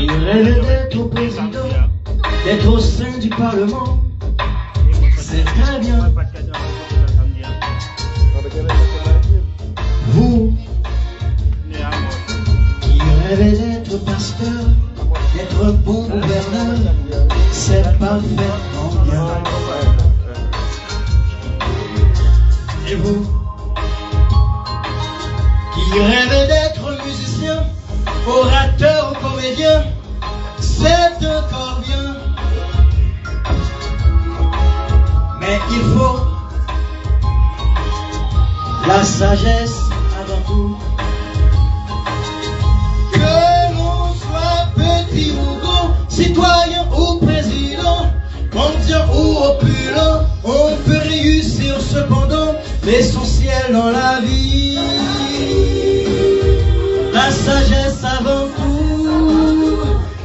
qui rêve d'être au président, d'être au sein du Parlement. C'est très bien. Vous qui rêvez d'être pasteur, d'être un bon gouverneur, c'est parfaitement bien. Et vous qui rêvez d'être musicien, orateur ou comédien, c'est encore bien. Mais il faut la sagesse avant tout. Que l'on soit petit ou grand, citoyen ou président, mendiant ou opulent, on peut réussir cependant l'essentiel dans la vie. La sagesse avant tout.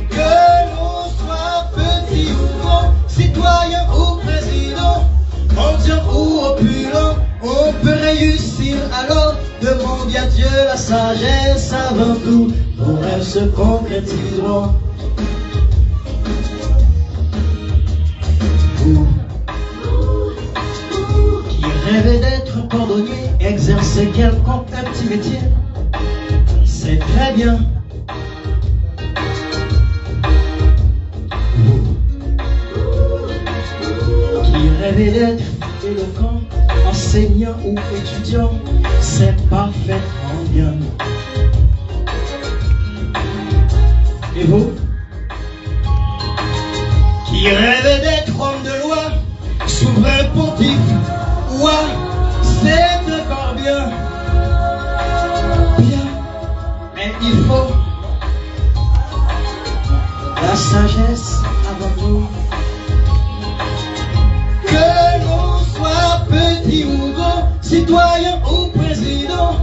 Que l'on soit petit ou grand, citoyen ou président, mendiant ou opulent, on peut réussir alors. Demande à Dieu la sagesse avant tout. Nos rêves se concrétiseront. Vous qui rêvez d'être cordonnier, exercer quelconque un petit métier, c'est très bien. Vous qui rêvez d'être éloquent, enseignant ou étudiant, c'est parfaitement bien. Et vous qui rêvez d'être homme de loi, souverain pontife, roi, c'est encore bien. Bien, mais il faut la sagesse avant tout. Que l'on soit petit ou grand, citoyen ou président,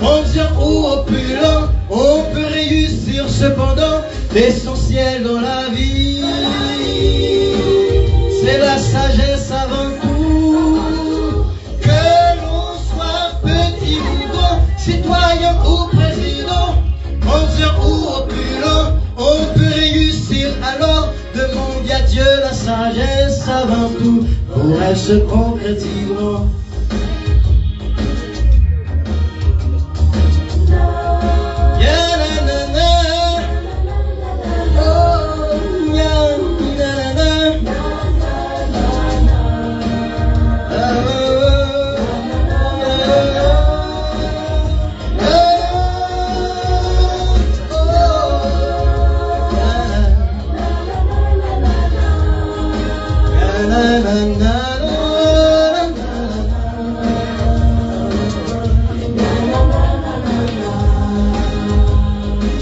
mendiant ou opulent, on peut réussir cependant l'essentiel dans la vie. C'est la sagesse avant tout. Que l'on soit petit ou grand, citoyen ou président, mendiant ou opulent, on peut réussir alors. Demande à Dieu la sagesse avant tout. Nos rêves se concrétiseront.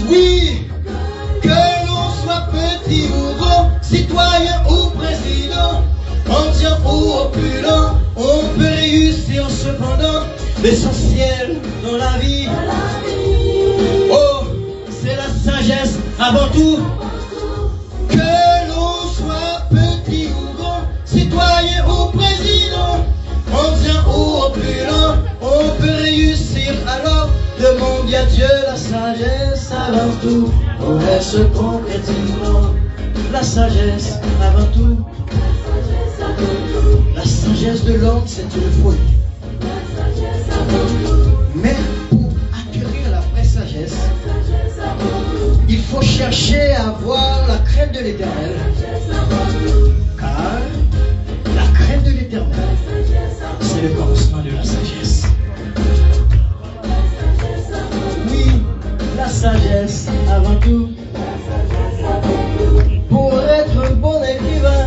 Oui, que l'on soit petit ou grand, citoyen ou président, mendiant ou opulent, on peut réussir cependant l'essentiel dans la vie. Oh, c'est la sagesse avant tout. Que l'on soit petit ou grand, citoyen ou président, mendiant ou opulent, on peut réussir alors. Demande à Dieu la sagesse avant tout. Nos rêves se concrétiseront. La sagesse avant tout. La sagesse de l'homme, c'est une folie. Mais pour acquérir la vraie sagesse, il faut chercher à avoir la crainte de l'Éternel. Car la crainte de l'Éternel, c'est le commencement de la sagesse. Oui, la sagesse avant tout. Pour être un bon écrivain,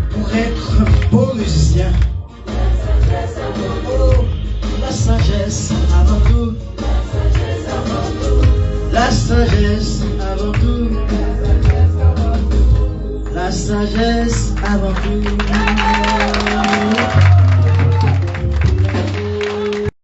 pour être un bon musicien. Oh, la sagesse avant tout. La sagesse avant tout. La sagesse avant tout.